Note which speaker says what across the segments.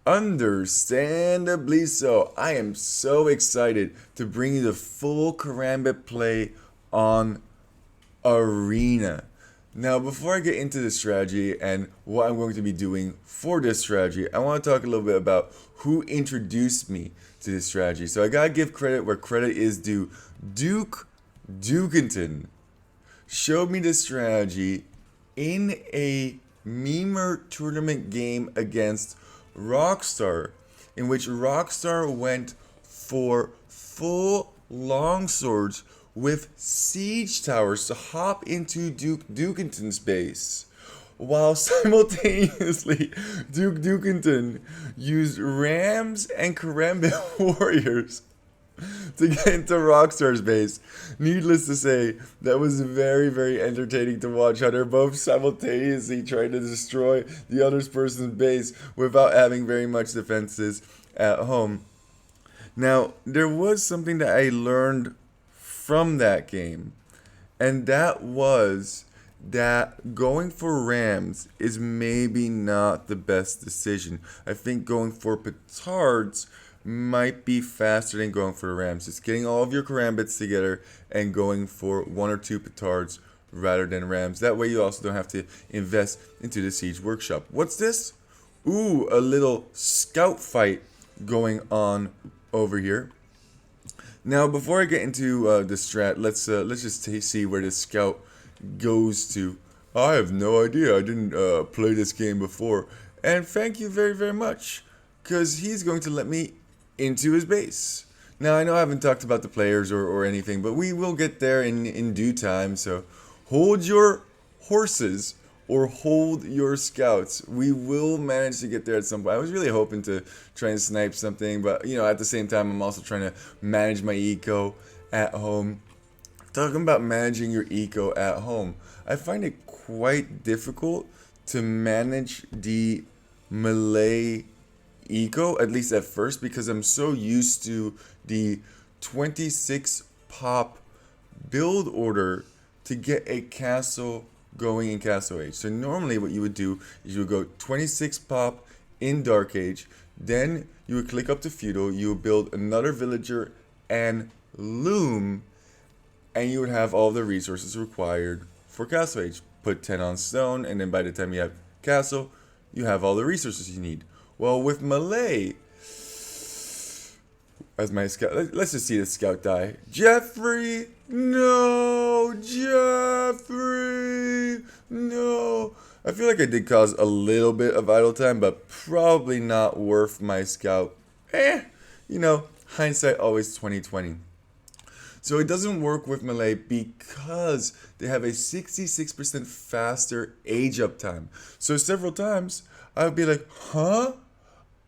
Speaker 1: Understandably so. I am so excited to bring you the full Karambit play on Arena. Now, before I get into the strategy and what I'm going to be doing for this strategy, I want to talk a little bit about who introduced me to this strategy. So I gotta give credit where credit is due. Dukington showed me this strategy in a memer tournament game against Rockstar, in which Rockstar went for full longswords with siege towers to hop into Dukington's base, while simultaneously Dukington used rams and Karambit warriors to get into Rockstar's base. Needless to say, that was very, very entertaining to watch how they're both simultaneously trying to destroy the other person's base without having very much defenses at home. Now, there was something that I learned from that game, and that was that going for rams is maybe not the best decision. I think going for petards might be faster than going for the rams. Just getting all of your karambits together and going for one or two petards rather than rams. That way you also don't have to invest into the siege workshop. What's this? Ooh, a little scout fight going on over here. Now, before I get into the strat, let's just see where this scout goes to. I have no idea. I didn't play this game before, and thank you very, very much, because he's going to let me into his base. Now, I know I haven't talked about the players or anything, but we will get there in due time, so hold your horses or hold your scouts. We will manage to get there at some point. I was really hoping to try and snipe something, but at the same time, I'm also trying to manage my eco at home. Talking about managing your eco at home, I find it quite difficult to manage the melee eco, at least at first, because I'm so used to the 26 pop build order to get a castle going in Castle Age. So normally what you would do is you would go 26 pop in Dark Age, then you would click up to feudal, you would build another villager and loom, and you would have all the resources required for Castle Age. Put 10 on stone, and then by the time you have castle, you have all the resources you need. Well, with melee, as my scout, let's just see the scout die. Jeffrey, no, Jeffrey, no. I feel like I did cause a little bit of idle time, but probably not worth my scout. Hindsight always 2020. So it doesn't work with melee because they have a 66% faster age up time. So several times I would be like, huh?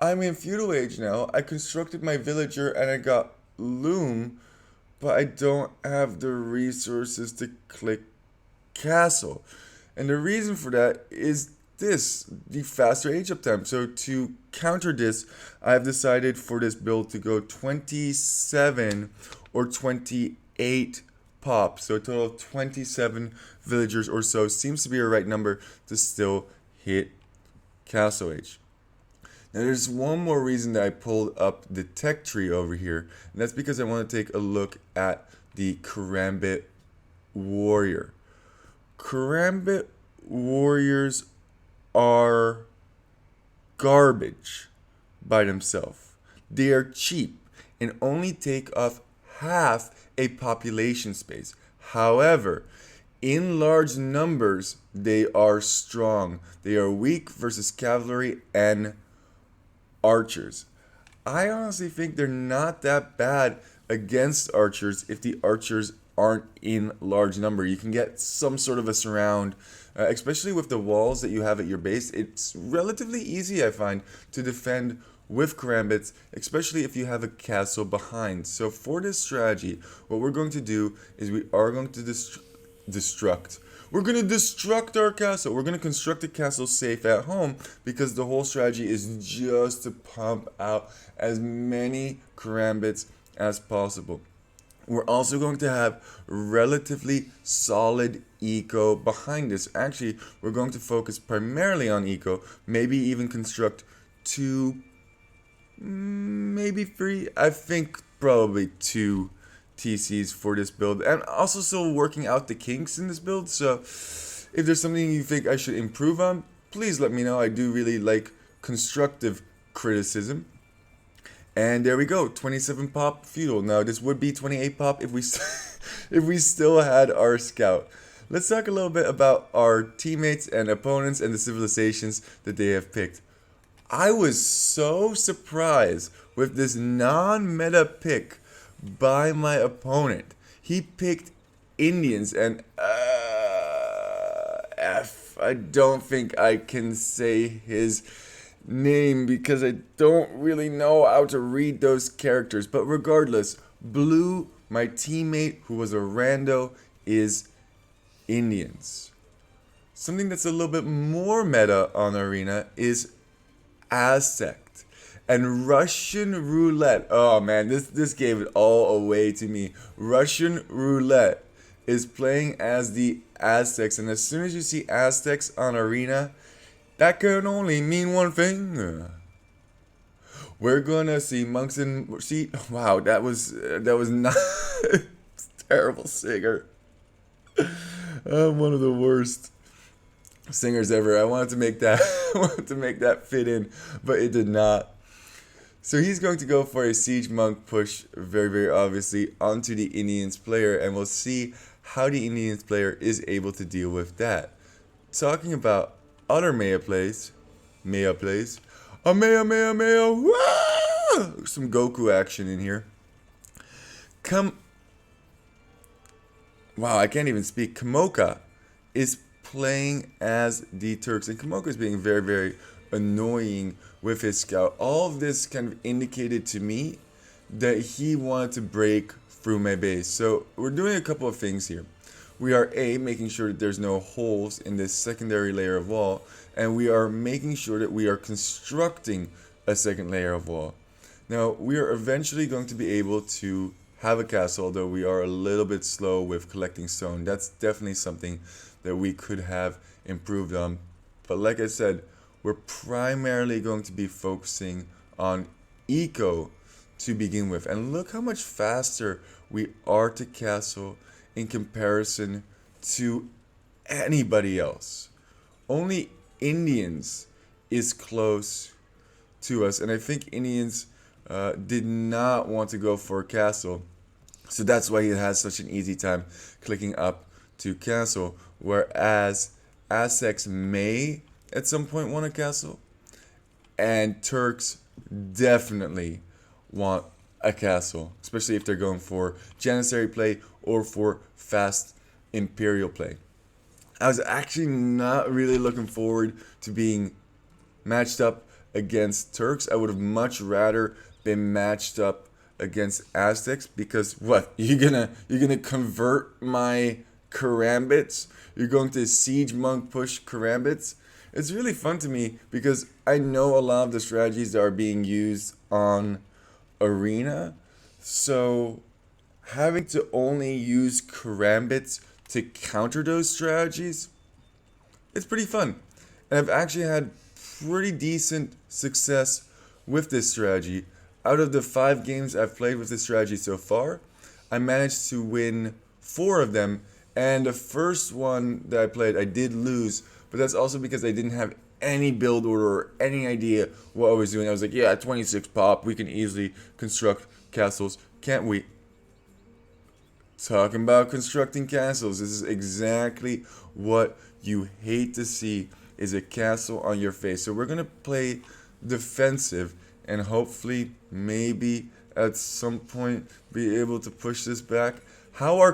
Speaker 1: I'm in feudal age now. I constructed my villager and I got loom, but I don't have the resources to click castle. And the reason for that is the faster age up time. So to counter this, I've decided for this build to go 27 or 28 pop. So a total of 27 villagers or so seems to be a right number to still hit Castle Age. Now there's one more reason that I pulled up the tech tree over here, and that's because I want to take a look at the Karambit warrior. Karambit warriors are garbage by themselves. They are cheap and only take up half a population space. However, in large numbers, they are strong. They are weak versus cavalry and archers. I honestly think they're not that bad against archers if the archers aren't in large number. You can get some sort of a surround, especially with the walls that you have at your base. It's relatively easy, I find, to defend with Karambits, especially if you have a castle behind. So for this strategy, what we're going to do is we are going to destruct. We're going to destruct our castle. We're going to construct a castle safe at home because the whole strategy is just to pump out as many Karambits as possible. We're also going to have relatively solid eco behind this. Actually, we're going to focus primarily on eco, maybe even construct 2 maybe 3. I think probably 2 TCs for this build. And also still working out the kinks in this build. So if there's something you think I should improve on, please let me know. I do really like constructive criticism. And there we go, 27 pop feudal. Now this would be 28 pop if we if we still had our scout. Let's talk a little bit about our teammates and opponents and the civilizations that they have picked. I was so surprised with this non-meta pick by my opponent. He picked Indians and I don't think I can say his name because I don't really know how to read those characters. But regardless, Blue, my teammate who was a rando, is Indians. Something that's a little bit more meta on Arena is Aztec and Russian roulette. Oh man, this gave it all away to me. Russian roulette is playing as the Aztecs, and as soon as you see Aztecs on Arena, that can only mean one thing. We're gonna see monks and see. Wow, that was not terrible singer. One of the worst singers ever. I wanted to make that fit in, but it did not. So he's going to go for a siege monk push, very, very obviously, onto the Indians player, and we'll see how the Indians player is able to deal with that. Talking about other Maya plays, wah! Some Goku action in here. Wow, I can't even speak. Kamoka is playing as the Turks, and Kamoka is being very, very annoying with his scout. All of this kind of indicated to me that he wanted to break through my base. So we're doing a couple of things here. We are making sure that there's no holes in this secondary layer of wall, and we are making sure that we are constructing a second layer of wall. Now we are eventually going to be able to have a castle, although we are a little bit slow with collecting stone. That's definitely something that we could have improved on. But like I said, we're primarily going to be focusing on eco to begin with. And look how much faster we are to castle in comparison to anybody else. Only Indians is close to us, and I think Indians did not want to go for a castle. So that's why he has such an easy time clicking up to castle, whereas Aztecs may at some point want a castle, and Turks definitely want a castle, especially if they're going for Janissary play or for fast Imperial play. I was actually not really looking forward to being matched up against Turks. I would have much rather been matched up against Aztecs, because what, you're gonna convert my Karambits? You're going to siege monk push Karambits? It's really fun to me because I know a lot of the strategies that are being used on Arena, so having to only use Karambits to counter those strategies, it's pretty fun. And I've actually had pretty decent success with this strategy. Out of the 5 games I've played with this strategy so far, I managed to win 4 of them, and the first one that I played I did lose, but that's also because I didn't have any build order or any idea what I was doing. I was like, yeah, 26 pop, we can easily construct castles, can't we? Talking about constructing castles, this is exactly what you hate to see, is a castle on your face. So we're going to play defensive and hopefully maybe at some point be able to push this back. How are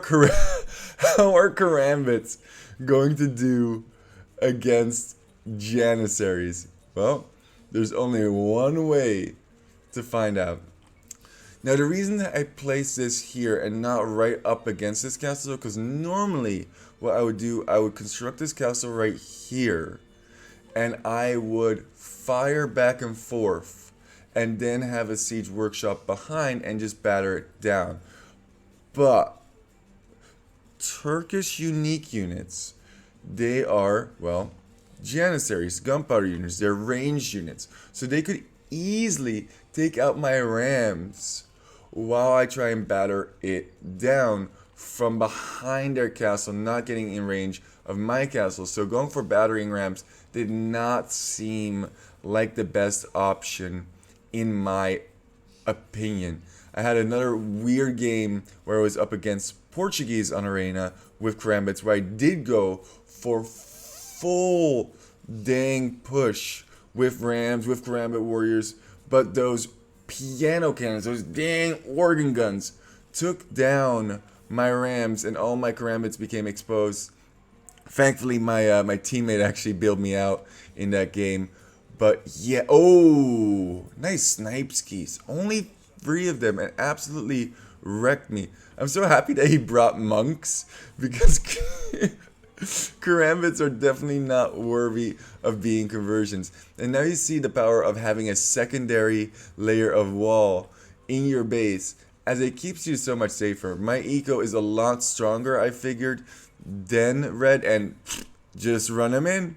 Speaker 1: Karambits going to do against Janissaries? Well, there's only one way to find out. Now, the reason that I place this here and not right up against this castle, because normally what I would do, I would construct this castle right here, and I would fire back and forth, and then have a siege workshop behind and just batter it down. But Turkish unique units, they are, well, Janissaries, gunpowder units, they're ranged units. So they could easily take out my rams while I try and batter it down from behind their castle, not getting in range of my castle. So going for battering rams did not seem like the best option in my opinion. I had another weird game where I was up against Portuguese on Arena with Karambits, where I did go for full dang push with Rams, with Karambit Warriors, but those piano cannons, those dang organ guns, took down my Rams, and all my Karambits became exposed. Thankfully, my teammate actually bailed me out in that game. But yeah, oh, nice snipe skis. Only 3 of them, and absolutely wrecked me. I'm so happy that he brought monks, because Karambits are definitely not worthy of being conversions. And now you see the power of having a secondary layer of wall in your base, as it keeps you so much safer. My eco is a lot stronger, I figured, than red, and just run them in.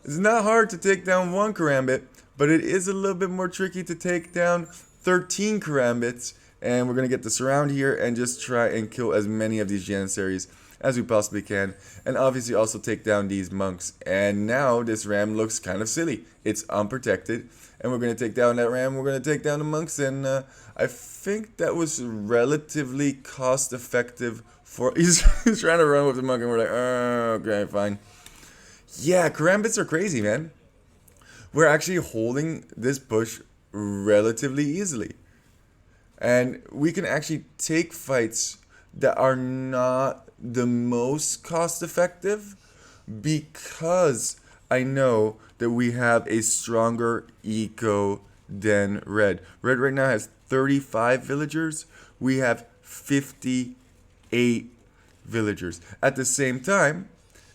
Speaker 1: It's not hard to take down 1 Karambit, but it is a little bit more tricky to take down 13 Karambits. And we're going to get the surround here and just try and kill as many of these Janissaries as we possibly can. And obviously also take down these monks. And now this ram looks kind of silly. It's unprotected. And we're going to take down that ram. We're going to take down the monks. And I think that was relatively cost effective for... He's trying to run with the monk, and we're like, oh, okay, fine. Yeah, Karambits are crazy, man. We're actually holding this push relatively easily. And we can actually take fights that are not the most cost effective, because I know that we have a stronger eco than red. Red right now has 35 villagers. We have 58 villagers. At the same time,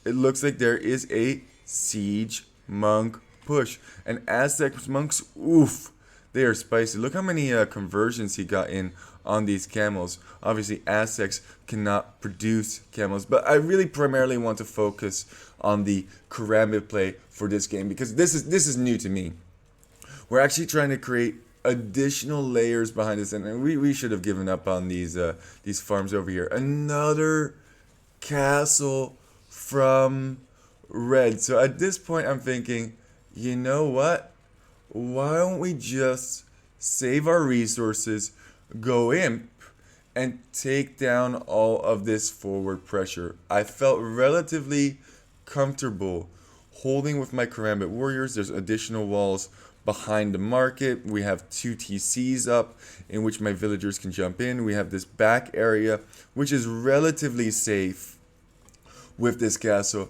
Speaker 1: it looks like there is a siege monk push. And Aztec monks, oof, they are spicy. Look how many conversions he got in on these camels. Obviously, Aztecs cannot produce camels, but I really primarily want to focus on the Karambit play for this game, because this is new to me. We're actually trying to create additional layers behind this, and we should have given up on these farms over here. Another castle from red. So at this point, I'm thinking, you know what? Why don't we just save our resources, go imp, and take down all of this forward pressure? I felt relatively comfortable holding with my Karambit warriors. There's additional walls behind the market. We have 2 TCs up in which my villagers can jump in. We have this back area, which is relatively safe with this castle.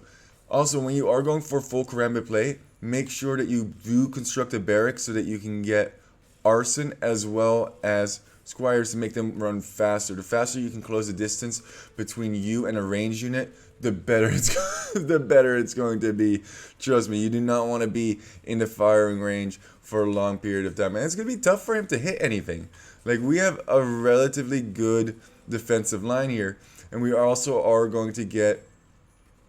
Speaker 1: Also, when you are going for full Karambit play, make sure that you do construct a barracks so that you can get arson as well as squires to make them run faster. The faster you can close the distance between you and a ranged unit, the better it's going to be. Trust me, you do not want to be in the firing range for a long period of time. And it's going to be tough for him to hit anything. Like, we have a relatively good defensive line here, and we also are going to get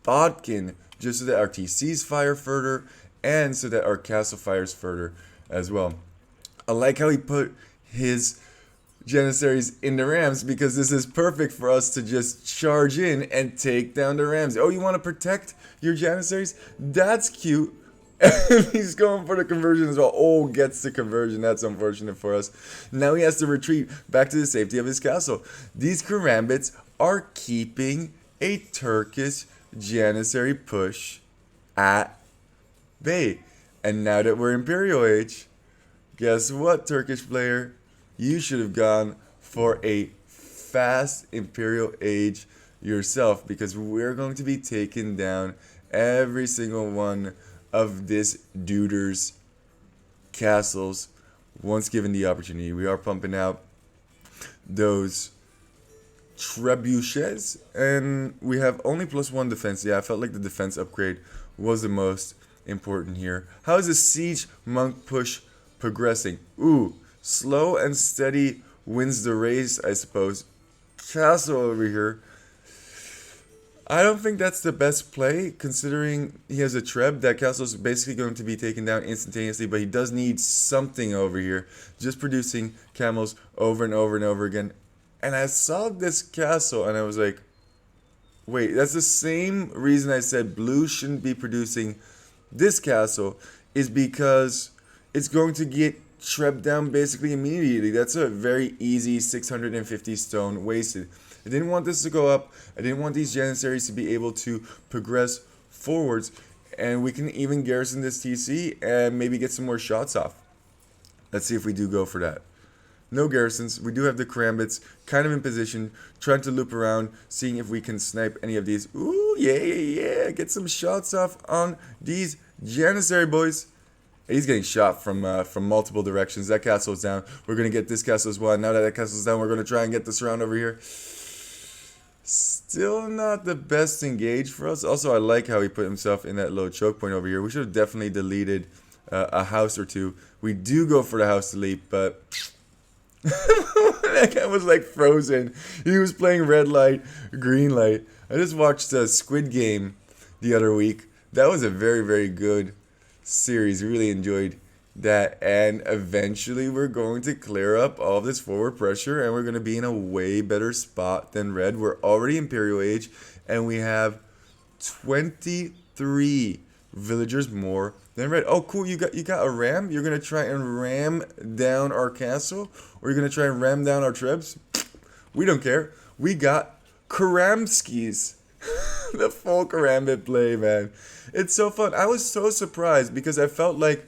Speaker 1: Bodkin just so that our TCs fire further and so that our castle fires further as well. I like how he put his Janissaries in the rams, because this is perfect for us to just charge in and take down the rams. Oh, you want to protect your Janissaries? That's cute. He's going for the conversion as well. Oh, gets the conversion. That's unfortunate for us. Now he has to retreat back to the safety of his castle. These Karambits are keeping a Turkish Janissary push at bay. And now that we're Imperial age, guess what, Turkish player? You should have gone for a fast Imperial age yourself, because we're going to be taking down every single one of this duder's castles once given the opportunity. We are pumping out those trebuchets, and we have only +1 defense. Yeah, I felt like the defense upgrade was the most important here. How is the siege monk push progressing? Ooh, slow and steady wins the race, I suppose. Castle over here. I don't think that's the best play, considering he has a Treb. That castle is basically going to be taken down instantaneously, but he does need something over here. Just producing camels over and over and over again. And I saw this castle, and I was like, wait, that's the same reason I said blue shouldn't be producing this castle, is because it's going to get Treb down basically immediately. That's a very easy 650 stone wasted. I didn't want this to go up. I didn't want these Janissaries to be able to progress forwards. And we can even garrison this TC and maybe get some more shots off. Let's see if we do go for that. No garrisons. We do have the Karambits kind of in position, trying to loop around, seeing if we can snipe any of these. Ooh, yeah. Get some shots off on these Janissary boys. He's getting shot from multiple directions. That castle's down. We're going to get this castle as well. Now that castle's down, we're going to try and get this round over here. Still not the best engage for us. Also, I like how he put himself in that low choke point over here. We should have definitely deleted a house or two. We do go for the house delete, but that guy was like frozen. He was playing red light, green light. I just watched Squid Game the other week. That was a very, very good series. Really enjoyed that, and eventually we're going to clear up all of this forward pressure, and we're going to be in a way better spot than red. We're already Imperial age, and we have 23 villagers more than red. Oh, cool! You got a ram. You're going to try and ram down our castle, or you're going to try and ram down our trebs. We don't care. We got Karambskis. The full Karambit play, man. It's so fun. I was so surprised because I felt like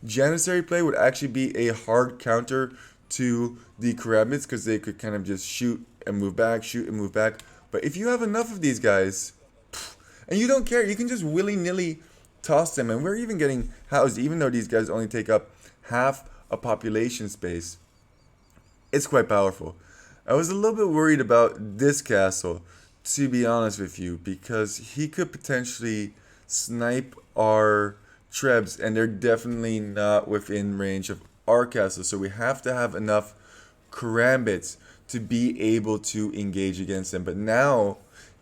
Speaker 1: Janissary play would actually be a hard counter to the Karambits because they could kind of just shoot and move back, shoot and move back. But if you have enough of these guys, and you don't care, you can just willy-nilly toss them. And we're even getting housed, even though these guys only take up half a population space. It's quite powerful. I was a little bit worried about this castle, to be honest with you, because he could potentially snipe our trebs, and they're definitely not within range of our castle. So we have to have enough Karambits to be able to engage against them. But now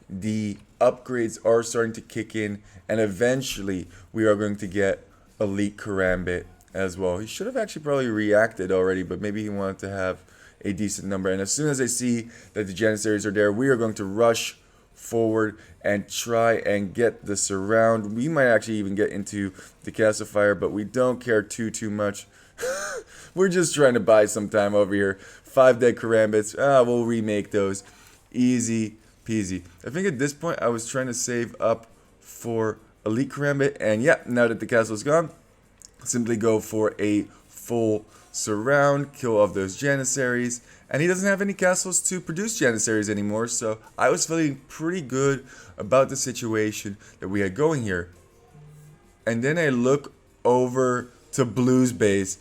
Speaker 1: the upgrades are starting to kick in, and eventually we are going to get elite Karambit as well. He should have actually probably reacted already, but maybe he wanted to have a decent number. And as soon as I see that the Janissaries are there, we are going to rush forward and try and get the surround. We might actually even get into the castle fire, but we don't care too much. We're just trying to buy some time over here. 5 dead Karambits. We'll remake those. Easy peasy. I think at this point I was trying to save up for elite Karambit, and yeah, now that the castle is gone, simply go for a full surround, kill off those Janissaries, and he doesn't have any castles to produce Janissaries anymore, so I was feeling pretty good about the situation that we had going here. And then I look over to Blue's base,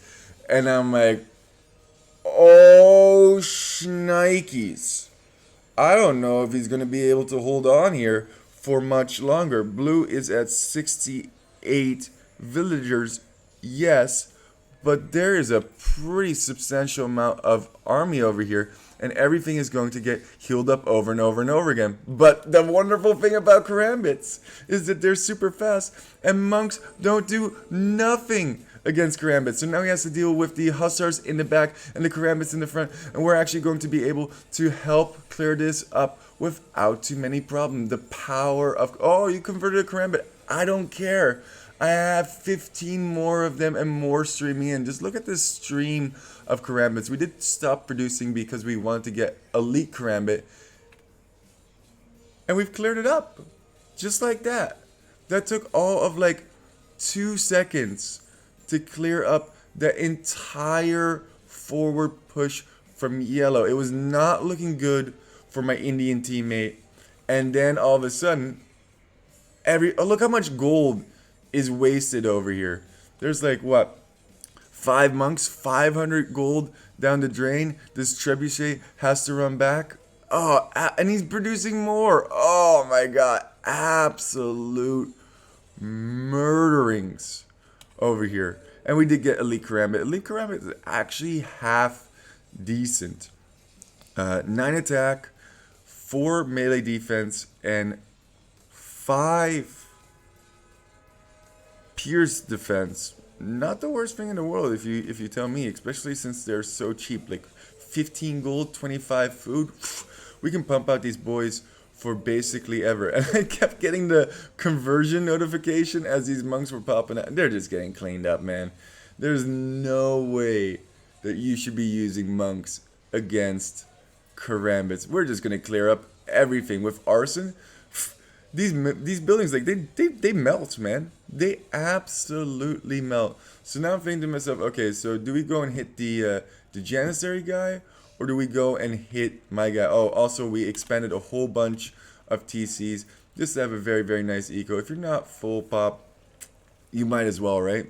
Speaker 1: and I'm like, oh, shnikes. I don't know if he's going to be able to hold on here for much longer. Blue is at 68 villagers, yes, but there is a pretty substantial amount of army over here, and everything is going to get healed up over and over and over again. But the wonderful thing about Karambits is that they're super fast, and monks don't do nothing against Karambits. So now he has to deal with the hussars in the back and the Karambits in the front, and we're actually going to be able to help clear this up without too many problems. The power of... Oh, you converted a Karambit. I don't care. I have 15 more of them and more streaming in. Just look at this stream of Karambits. We did stop producing because we wanted to get elite Karambit, and we've cleared it up. Just like that. That took all of like 2 seconds to clear up the entire forward push from yellow. It was not looking good for my Indian teammate. And then all of a sudden, oh, look how much gold is wasted over here. There's like, what, 5 monks, 500 gold down the drain. This trebuchet has to run back. Oh, and he's producing more. Oh my god. Absolute murderings over here. And we did get elite Karambit. Elite Karambit is actually half decent. 9 attack, 4 melee defense, and 5 pierce defense. Not the worst thing in the world if you tell me, especially since they're so cheap. Like 15 gold, 25 food. We can pump out these boys for basically ever. And I kept getting the conversion notification as these monks were popping out. They're just getting cleaned up, man. There's no way that you should be using monks against Karambits. We're just gonna clear up everything with arson. These buildings, like they melt, man. They absolutely melt. So now I'm thinking to myself, okay, so do we go and hit the Janissary guy, or do we go and hit my guy? Oh, also we expanded a whole bunch of TCs just to have a very, very nice eco. If you're not full pop, you might as well, right?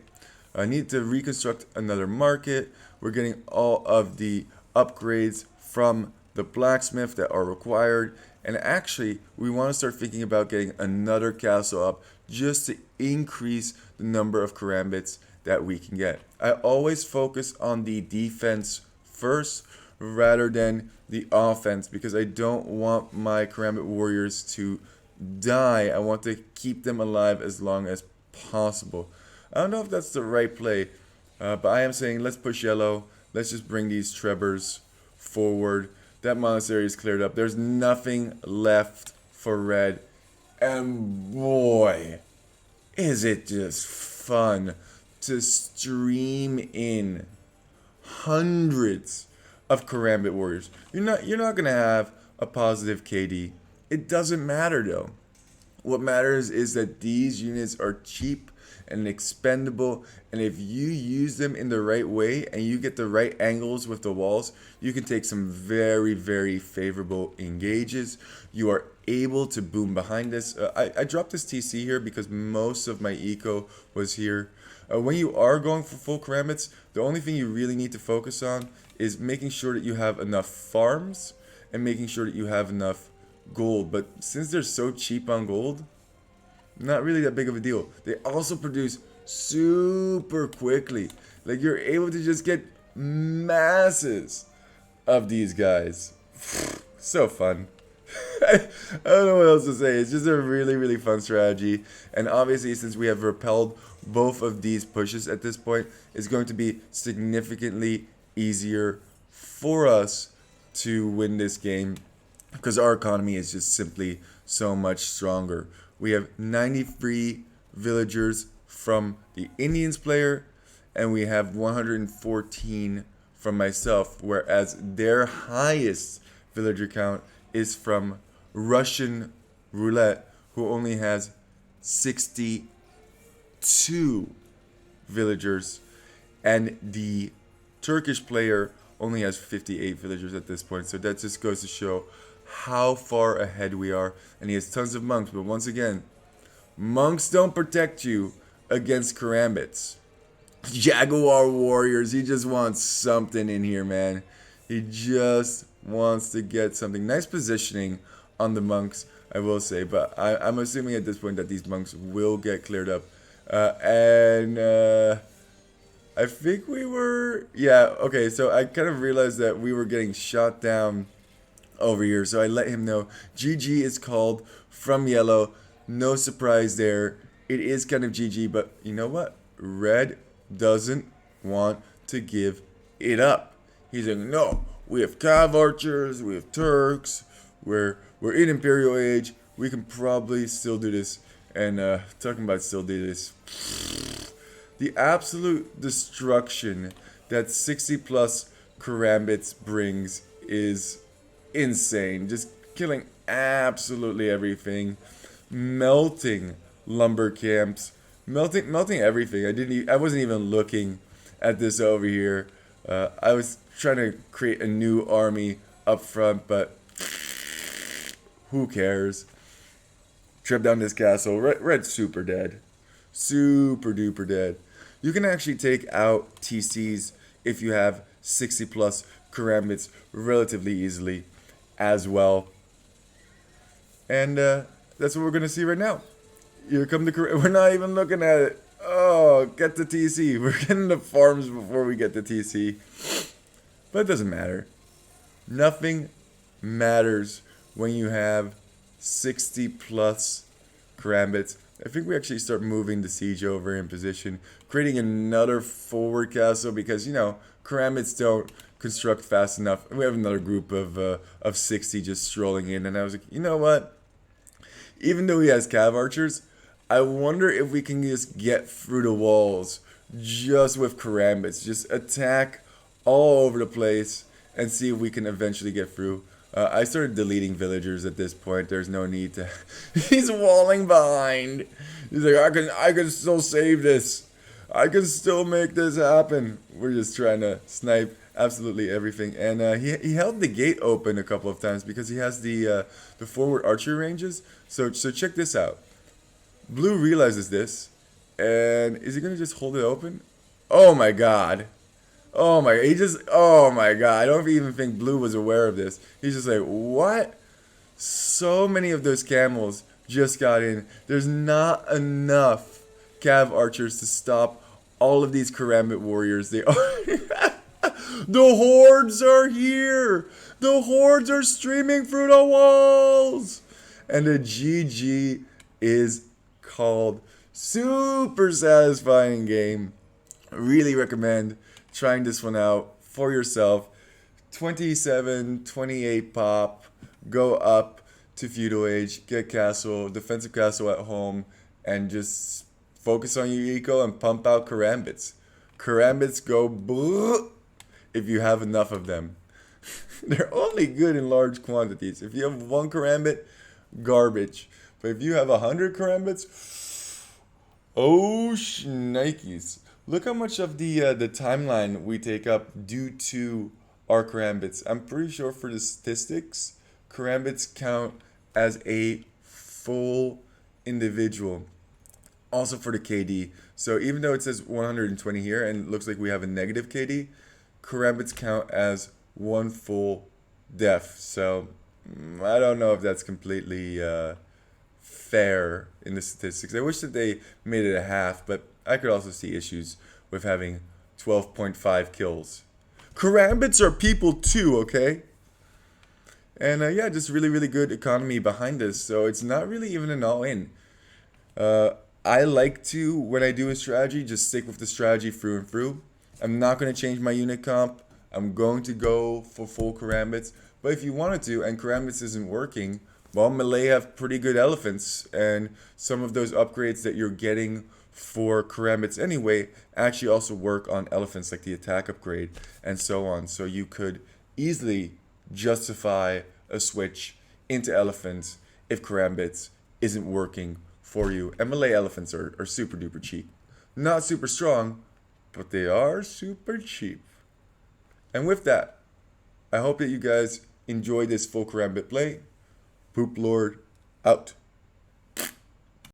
Speaker 1: I need to reconstruct another market. We're getting all of the upgrades from the blacksmith that are required. And actually, we want to start thinking about getting another castle up just to increase the number of Karambits that we can get. I always focus on the defense first rather than the offense because I don't want my Karambit warriors to die. I want to keep them alive as long as possible. I don't know if that's the right play, but I am saying let's push yellow. Let's just bring these Trebors forward. That monastery is cleared up. There's nothing left for red. And boy, is it just fun to stream in hundreds of Karambit warriors. You're not gonna have a positive KD. It doesn't matter though. What matters is that these units are cheap and expendable, and if you use them in the right way and you get the right angles with the walls, you can take some very, very favorable engages. You are able to boom behind this. I dropped this TC here because most of my eco was here. When you are going for full Karambits, the only thing you really need to focus on is making sure that you have enough farms and making sure that you have enough gold. But since they're so cheap on gold, not really that big of a deal. They also produce super quickly. Like you're able to just get masses of these guys. So fun. I don't know what else to say. It's just a really, really fun strategy. And obviously, since we have repelled both of these pushes at this point, it's going to be significantly easier for us to win this game because our economy is just simply so much stronger. We have 93 villagers from the Indians player, and we have 114 from myself, whereas their highest villager count is from Russian Roulette, who only has 62 villagers, and the Turkish player only has 58 villagers at this point. So that just goes to show how far ahead we are. And he has tons of monks, but once again, monks don't protect you against Karambits. Jaguar warriors, he just wants something in here, man. He just wants to get something. Nice positioning on the monks, I will say, but I'm assuming at this point that these monks will get cleared up. I think we were, yeah, okay, so I kind of realized that we were getting shot down over here, so I let him know. GG is called from yellow. No surprise there. It is kind of GG, but you know what? Red doesn't want to give it up. He's like, no, we have Cav archers, we have Turks, we're in Imperial age. We can probably still do this. And talking about still do this, the absolute destruction that 60 plus Karambits brings is insane. Just killing absolutely everything, melting lumber camps, melting everything. I wasn't even looking at this over here. I was trying to create a new army up front, but who cares? Trip down this castle. Red's super dead. Super duper dead. You can actually take out TCs if you have 60 plus Karambits relatively easily as well. And that's what we're going to see right now. Here come the We're not even looking at it. Oh, get the TC. We're getting the farms before we get the TC. But it doesn't matter. Nothing matters when you have 60 plus Karambits. I think we actually start moving the siege over in position, creating another forward castle because, you know, Karambits don't construct fast enough. We have another group of 60 just strolling in, and I was like, you know what? Even though he has cav archers, I wonder if we can just get through the walls just with Karambits. Just attack all over the place and see if we can eventually get through. I started deleting villagers at this point. There's no need to. He's walling behind. He's like, I can still save this. I can still make this happen. We're just trying to snipe absolutely everything. And he held the gate open a couple of times because he has the forward archery ranges. So check this out. Blue realizes this, and is he gonna just hold it open? Oh my god. Oh my, oh my god, I don't even think Blue was aware of this. He's just like, what? So many of those camels just got in. There's not enough cav archers to stop all of these Karambit warriors. They are... The hordes are here! The hordes are streaming through the walls! And the GG is called. Super satisfying game. Really recommend trying this one out for yourself. 27, 28 pop. Go up to feudal age. Get castle, defensive castle at home. And just focus on your eco and pump out Karambits. Karambits go bleh if you have enough of them. They're only good in large quantities. If you have one Karambit, garbage. But if you have 100 Karambits, oh shnikes. Look how much of the timeline we take up due to our Karambits. I'm pretty sure for the statistics, Karambits count as a full individual. Also for the KD. So even though it says 120 here and it looks like we have a negative KD, Karambits count as one full def. So I don't know if that's completely fair in the statistics. I wish that they made it a half, but I could also see issues with having 12.5 kills. Karambits are people too, okay? And yeah, just really good economy behind this. So it's not really even an all-in. I like to, when I do a strategy, just stick with the strategy through and through. I'm not going to change my unit comp. I'm going to go for full Karambits. But if you wanted to, and Karambits isn't working, well, Melee have pretty good elephants. And some of those upgrades that you're getting for Karambits anyway actually also work on elephants, like the attack upgrade and so on. So you could easily justify a switch into elephants if Karambits isn't working for you. And Melee elephants are super duper cheap. Not super strong, but they are super cheap. And with that, I hope that you guys enjoy this full Karambit play. Poop Lord out.